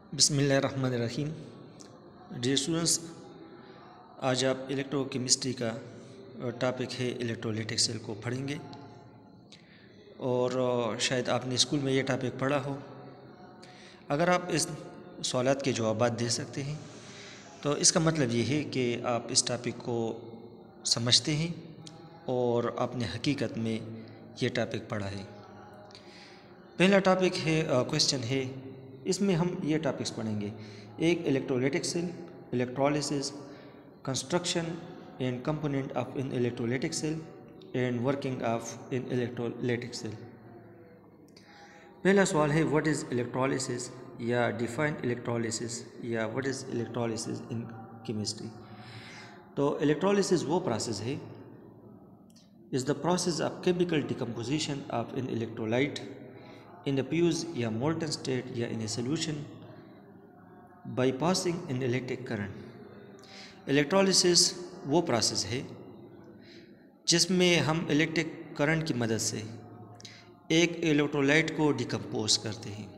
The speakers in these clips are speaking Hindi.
बिस्मिल्लाहिर्रहमानिर्रहीम। डियर स्टूडेंट्स, आज आप इलेक्ट्रोकेमिस्ट्री का टॉपिक है इलेक्ट्रोलाइटिक सेल को पढ़ेंगे और शायद आपने स्कूल में ये टॉपिक पढ़ा हो। अगर आप इस सवालात के जवाब दे सकते हैं तो इसका मतलब ये है कि आप इस टॉपिक को समझते हैं और आपने हकीकत में ये टॉपिक पढ़ा है। पहला टॉपिक है क्वेश्चन है, इसमें हम ये टॉपिक्स पढ़ेंगे। एक electrolytic cell, electrolysis, construction and component of an electrolytic cell and working of an electrolytic cell. पहला सवाल है व्हाट इज़ इलेक्ट्रोलिसिस या डिफाइन इलेक्ट्रोलिसिस या what is electrolysis in chemistry. तो इलेक्ट्रोलिसिस वो प्रोसेस है, is the process of chemical decomposition of an electrolyte in a fused या molten state या in a solution by passing an electric current। Electrolysis वो प्रोसेस है जिसमें हम इलेक्ट्रिक करंट की मदद से एक इलेक्ट्रोलाइट को डिकम्पोज करते हैं।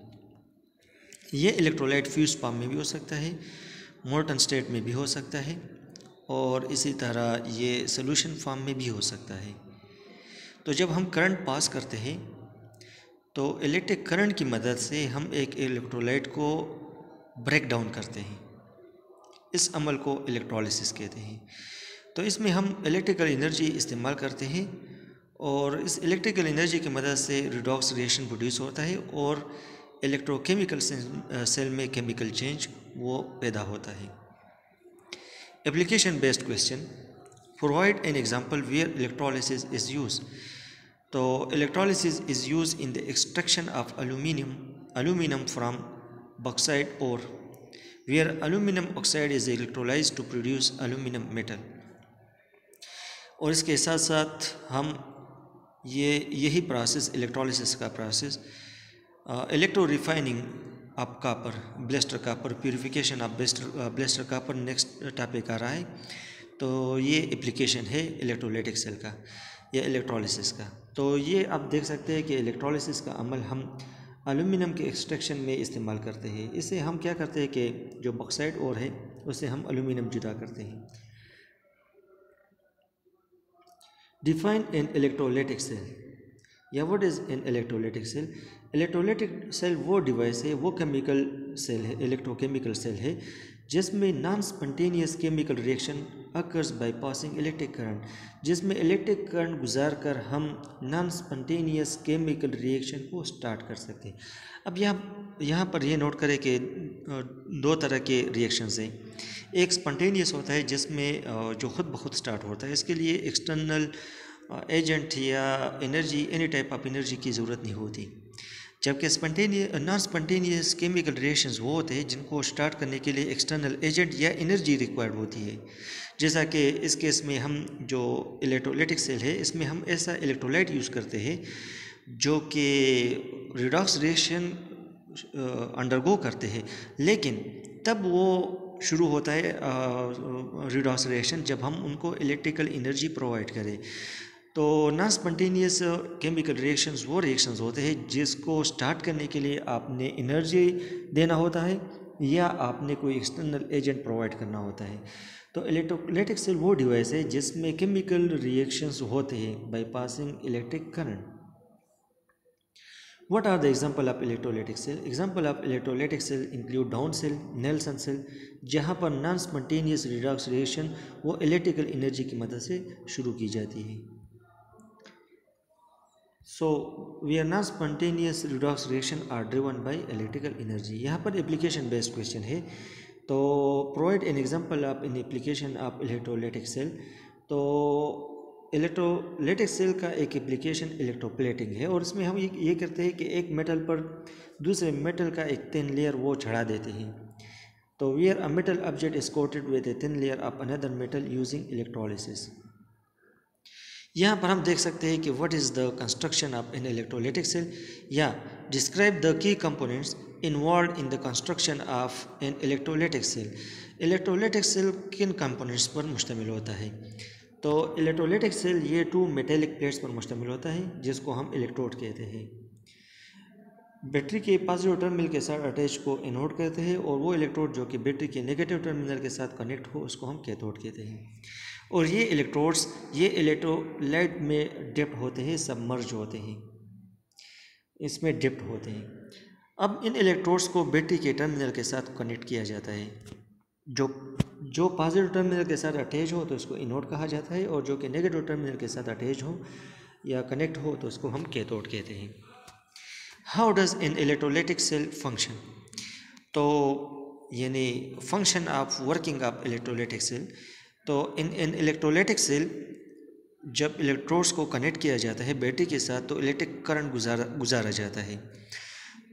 ये इलेक्ट्रोलाइट फ्यूज फॉर्म में भी हो सकता है, मोल्टन स्टेट में भी हो सकता है और इसी तरह ये सोल्यूशन फॉर्म में भी हो सकता है। तो जब हम करंट पास करते हैं तो इलेक्ट्रिक करंट की मदद से हम एक इलेक्ट्रोलाइट को ब्रेक डाउन करते हैं। इस अमल को इलेक्ट्रोलिसिस कहते हैं। तो इसमें हम इलेक्ट्रिकल एनर्जी इस्तेमाल करते हैं और इस इलेक्ट्रिकल एनर्जी की मदद से रिडॉक्स रिएक्शन प्रोड्यूस होता है और इलेक्ट्रोकेमिकल सेल में केमिकल चेंज वो पैदा होता है। Application based question, provide an example where electrolysis is use. तो electrolysis is use in the extraction of aluminum from bauxite और where aluminum oxide is electrolysed to produce aluminum metal. और इसके साथ साथ हम यही प्रोसेस इलेक्ट्रोलिसिस का process electro refining of copper, blister copper, purification of blister copper next topic आ रहा है। तो ये एप्लीकेशन है इलेक्ट्रोलाइटिक सेल का या इलेक्ट्रोलिसिस का। तो ये आप देख सकते हैं कि इलेक्ट्रोलिसिस का अमल हम एल्यूमिनियम के एक्सट्रैक्शन में इस्तेमाल करते हैं। इससे हम क्या करते हैं कि जो बॉक्साइट ओर है उससे हम एल्यूमिनियम जुदा करते हैं। डिफाइन एन इलेक्ट्रोलाइटिक सेल या what is an electrolytic cell. Electrolytic cell वो डिवाइस है, वो केमिकल सेल है, इलेक्ट्रोकेमिकल सेल है जिसमें non spontaneous chemical reaction occurs by passing electric current, जिसमें इलेक्ट्रिक करंट गुजार कर हम नॉन स्पॉन्टेनियस केमिकल रिएक्शन को स्टार्ट कर सकते हैं। अब यहाँ पर ये नोट करें कि दो तरह के रिएक्शंस हैं। एक स्पॉन्टेनियस होता है जिसमें जो खुद ब खुद स्टार्ट होता है, इसके लिए एक्सटर्नल एजेंट या energy, any type of energy की ज़रूरत नहीं होती। जबकि नॉन स्पॉन्टेनियस केमिकल रिएक्शंस वो होते हैं जिनको स्टार्ट करने के लिए एक्सटर्नल एजेंट या एनर्जी रिक्वायर्ड होती है। जैसा कि इस केस में हम जो इलेक्ट्रोलाइटिक सेल है इसमें हम ऐसा इलेक्ट्रोलाइट यूज़ करते हैं जो कि रिडॉक्स रिएक्शन अंडरगो करते हैं, लेकिन तब वो शुरू होता है रिडॉक्स रिएक्शन जब हम उनको इलेक्ट्रिकल एनर्जी प्रोवाइड करें। तो नॉन स्पॉन्टेनियस केमिकल रिएक्शंस वो रिएक्शंस होते हैं जिसको स्टार्ट करने के लिए आपने एनर्जी देना होता है या आपने कोई एक्सटर्नल एजेंट प्रोवाइड करना होता है। तो इलेक्ट्रोलाइटिक सेल वो डिवाइस है जिसमें केमिकल रिएक्शंस होते हैं bye passing electric current. What are the example of electrolytic cell? Example of electrolytic cell include Down cell, Nelson cell, जहाँ पर नॉन स्पॉन्टेनियस रिडॉक्स रिएक्शन वो इलेक्ट्रिकल एनर्जी की मदद से शुरू की जाती है। So where non spontaneous redox reaction are driven by electrical energy। यहाँ पर एप्लीकेशन बेस्ड क्वेश्चन है। तो provide an example of an application of electrolytic cell. तो इलेक्ट्रोलाइटिक सेल का एक एप्लीकेशन इलेक्ट्रोप्लेटिंग है और इसमें हम ये करते हैं कि एक मेटल पर दूसरे मेटल का एक थिन लेयर वो चढ़ा देते हैं। तो where a metal object is coated with a thin layer of another metal using electrolysis. यहाँ पर हम देख सकते हैं कि what is the construction of an electrolytic cell या describe the key components involve in the construction of an electrolytic cell. Electrolytic cell किन कंपोनेंट्स पर मुश्तमिल होता है। तो इलेक्ट्रोलाइटिक सेल ये 2 मेटेलिक प्लेट्स पर मुश्तमिल होता है जिसको हम इलेक्ट्रोड कहते हैं। बैटरी के पॉजिटिव टर्मिनल के साथ अटैच को एनोड कहते हैं और वो इलेक्ट्रोड जो कि बैटरी के नेगेटिव टर्मिनल के साथ कनेक्ट हो उसको हम कैथोड कहते हैं। और ये इलेक्ट्रोड्स ये इलेक्ट्रोलाइट में डिप्ट होते हैं, सबमर्ज होते हैं, इसमें डिप्ट होते हैं। अब इन इलेक्ट्रोड्स को बैटरी के टर्मिनल के साथ कनेक्ट किया जाता है। जो पॉजिटिव टर्मिनल के साथ अटैच हो तो इसको एनोड कहा जाता है और जो कि नेगेटिव टर्मिनल के साथ अटैच हो या कनेक्ट हो तो उसको हम कैथोड कहते हैं। How does an electrolytic cell function, तो यानी function of working of electrolytic cell. तो इन इलेक्ट्रोलाइटिक सेल जब इलेक्ट्रोड्स को कनेक्ट किया जाता है बैटरी के साथ तो इलेक्ट्रिक करंट गुजारा जाता है।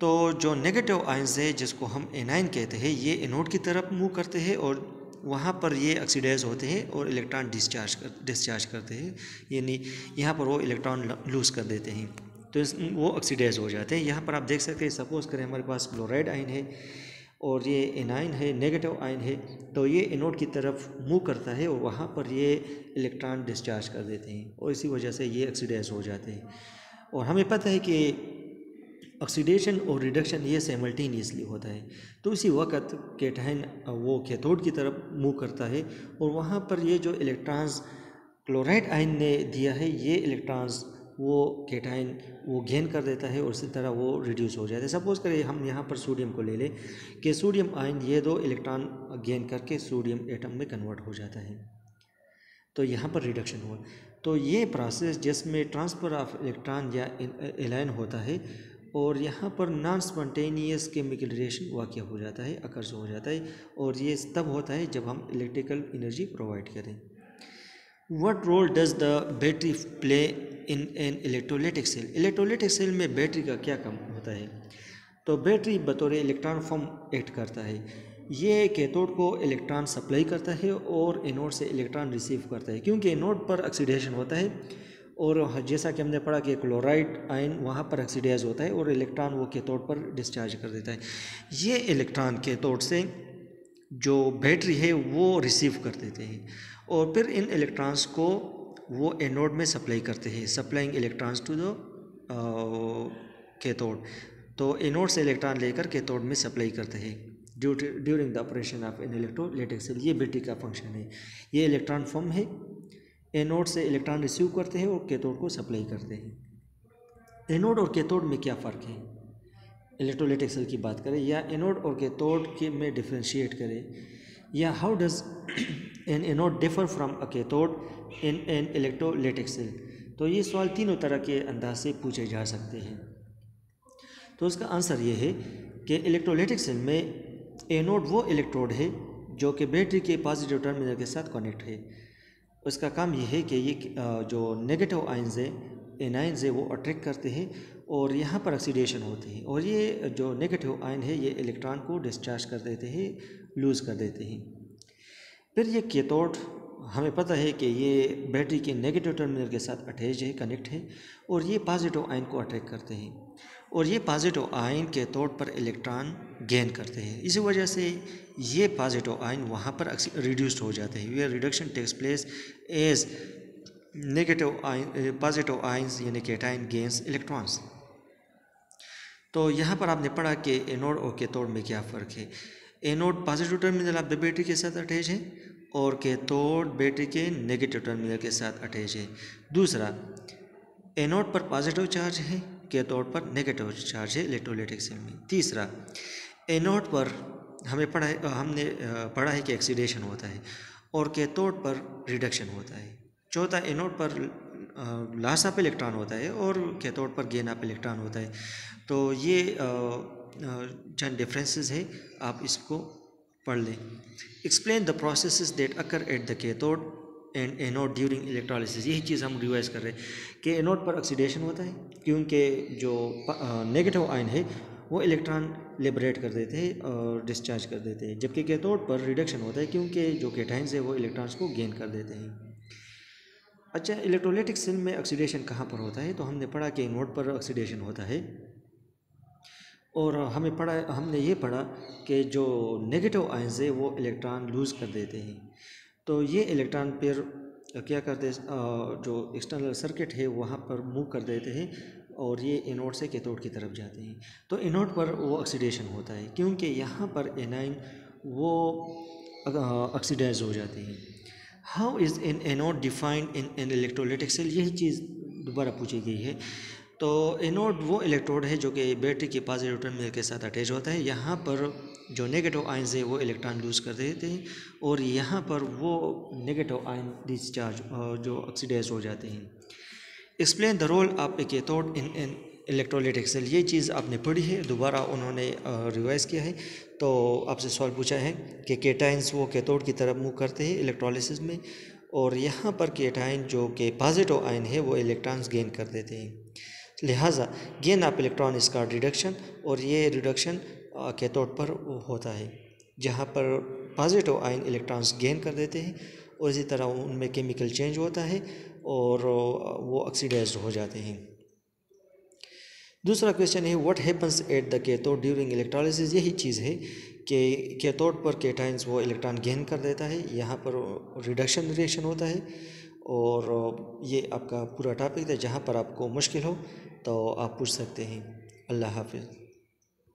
तो जो नेगेटिव आयंस है जिसको हम एनाइन कहते हैं ये एनोड की तरफ मूव करते हैं और वहाँ पर ये ऑक्सीडाइज होते हैं और इलेक्ट्रॉन डिस्चार्ज करते हैं, यानी यहाँ पर वो इलेक्ट्रॉन लूज़ कर देते हैं तो वो ऑक्सीडाइज हो जाते हैं। यहाँ पर आप देख सकते हैं, सपोज़ करें हमारे पास क्लोराइड आयन है और ये एनाइन है, नेगेटिव आयन है, तो ये एनोड की तरफ मूव करता है और वहाँ पर ये इलेक्ट्रॉन डिस्चार्ज कर देते हैं और इसी वजह से ये ऑक्सीडाइज हो जाते हैं। और हमें पता है कि ऑक्सीडेशन और रिडक्शन ये साइमल्टेनियसली होता है, तो इसी वक्त कैटायन वो कैथोड की तरफ मूव करता है और वहाँ पर ये जो इलेक्ट्रॉन्स क्लोराइड आयन ने दिया है ये इलेक्ट्रॉन्स वो कैटायन वो गेन कर देता है और इसी तरह वो रिड्यूस हो जाता है। सपोज़ करें हम यहाँ पर सोडियम को ले लें कि सोडियम आयन ये 2 इलेक्ट्रॉन गेन करके सोडियम एटम में कन्वर्ट हो जाता है, तो यहाँ पर रिडक्शन हुआ। तो ये प्रोसेस जिसमें ट्रांसफ़र ऑफ इलेक्ट्रॉन या एलायन होता है और यहाँ पर नॉन स्पॉन्टेनियस केमिकल रिएक्शन वाक़या हो जाता है, अकर्स हो जाता है और ये तब होता है जब हम इलेक्ट्रिकल एनर्जी प्रोवाइड करें। What role does the battery play in an electrolytic cell? Electrolytic cell में बैटरी का क्या काम होता है? तो बैटरी बतौर इलेक्ट्रॉन फॉर्म एक्ट करता है। ये कैथोड को इलेक्ट्रॉन सप्लाई करता है और एनोड से इलेक्ट्रॉन रिसीव करता है, क्योंकि एनोड पर ऑक्सीडेशन होता है और जैसा कि हमने पढ़ा कि क्लोराइड आयन वहाँ पर ऑक्सीडाइज होता है और इलेक्ट्रॉन वो कैथोड पर डिस्चार्ज कर देता है। ये इलेक्ट्रॉन कैथोड से जो बैटरी है वो रिसीव कर देते हैं और फिर इन इलेक्ट्रॉन्स को वो एनोड में सप्लाई करते हैं, supplying electrons to the cathode. तो एनोड से इलेक्ट्रॉन लेकर कैथोड में सप्लाई करते हैं during the operation of an electrolytic cell. ये बैटरी का फंक्शन है। ये इलेक्ट्रॉन फॉर्म है, एनोड से इलेक्ट्रॉन रिसीव करते हैं और कैथोड को सप्लाई करते हैं। एनोड और कैथोड में क्या फ़र्क है इलेक्ट्रोलाइटिक सेल की बात करें, या एनोड और कैथोड के में डिफ्रेंशिएट करें, या how does an anode differ from a cathode in an electrolytic cell. तो ये सवाल तीनों तरह के अंदाज से पूछे जा सकते हैं। तो इसका आंसर ये है कि इलेक्ट्रोलाइटिक सेल में एनोड वो इलेक्ट्रोड है जो कि बैटरी के पॉजिटिव टर्मिनल के साथ कनेक्ट है। उसका काम ये है कि ये जो नेगेटिव आयंस है एनाइंस है वो अट्रैक्ट करते हैं और यहाँ पर ऑक्सीडेशन होती है और ये जो नेगेटिव आयन है ये इलेक्ट्रॉन को डिस्चार्ज कर देते हैं, लूज़ कर देते हैं। फिर ये कैथोड हमें पता है कि ये बैटरी के नेगेटिव टर्मिनल के साथ अटैच है, कनेक्ट है और ये पॉजिटिव आयन को अट्रैक्ट करते हैं और ये पॉजिटिव आयन कैथोड पर इलेक्ट्रॉन गेन करते हैं। इसी वजह से ये पॉजिटिव आयन वहाँ पर रिड्यूस्ड हो जाते हैं। ये reduction takes place as negative ion positive ions यानी कैटायन गेन्स इलेक्ट्रॉन्स। तो यहाँ पर आपने पढ़ा कि एनोड और कैथोड में क्या फ़र्क है। Anode positive terminal of the battery के साथ अटैच है और कैथोड बैटरी के नेगेटिव टर्मिनल के साथ अटैच है। दूसरा, एनोड पर पॉजिटिव चार्ज है, कैथोड पर नेगेटिव चार्ज है इलेक्ट्रोलाइटिक सेल में। तीसरा, एनोड पर हमने पढ़ा है कि ऑक्सीडेशन होता है और कैथोड पर रिडक्शन होता है। चौथा, एनोड पर लॉस ऑफ इलेक्ट्रॉन होता है और कैथोड पर गेन ऑफ इलेक्ट्रॉन होता है। तो ये चंद डिफरेंसेस है, आप इसको पढ़ लें। Explain the processes that occur at the cathode and anode during electrolysis. यही चीज़ हम रिवाइज कर रहे हैं कि एनोड पर ऑक्सीडेशन होता है क्योंकि जो नेगेटिव आयन है वो इलेक्ट्रॉन लिबरेट कर देते हैं और डिस्चार्ज कर देते हैं, जबकि कैथोड पर रिडक्शन होता है क्योंकि जो कैटायंस है वो इलेक्ट्रॉन्स को गेन कर देते हैं। अच्छा, इलेक्ट्रोलाइटिक सेल में ऑक्सीडेशन कहाँ पर होता है? तो हमने पढ़ा कि एनोड पर ऑक्सीडेशन होता है और हमने ये पढ़ा कि जो नेगेटिव आयंस है वो इलेक्ट्रॉन लूज़ कर देते हैं। तो ये इलेक्ट्रॉन फिर क्या करते हैं, जो एक्सटर्नल सर्किट है वहाँ पर मूव कर देते हैं और ये एनोड से कैथोड की तरफ जाते हैं। तो एनोड पर वो ऑक्सीडेशन होता है क्योंकि यहाँ पर एनाइन वो ऑक्सीडाइज हो जाते हैं। How is an anode defined in an electrolytic cell, यही चीज़ दोबारा पूछी गई है। तो एनोड वो इलेक्ट्रोड है जो कि बैटरी के पॉजिटिव टर्मिनल के साथ अटैच होता है। यहाँ पर जो नेगेटिव आयंस है वो इलेक्ट्रॉन लूज कर देते हैं और यहाँ पर वो नेगेटिव आयन डिस्चार्ज जो ऑक्सीडाइज हो जाते हैं। Explain the role of a cathode in an electrolytic cell, ये चीज़ आपने पढ़ी है, दोबारा उन्होंने रिवाइज किया है। तो आपसे सवाल पूछा है कि केटाइंस वो कैथोड की तरफ मूव करते हैं इलेक्ट्रोलिसिस में, और यहाँ पर केटाइन जो कि पॉजिटिव आयन है वो इलेक्ट्रॉन्स गेन कर देते हैं। लिहाजा गेन ऑफ इलेक्ट्रॉन इसका रिडक्शन, और ये रिडक्शन कैथोड पर होता है जहाँ पर पॉजिटिव आयन इलेक्ट्रॉन्स गेन कर देते हैं और इसी तरह उनमें केमिकल चेंज होता है और वो ऑक्सीडाइज्ड हो जाते हैं। दूसरा क्वेश्चन है what happens at the cathode during electrolysis, यही चीज़ है कि कैथोड पर केटाइंस वो इलेक्ट्रॉन गेन कर देता है, यहाँ पर रिडक्शन रिएक्शन होता है। और ये आपका पूरा टॉपिक था, जहाँ पर आपको मुश्किल हो तो आप पूछ सकते हैं। अल्लाह हाफिज़।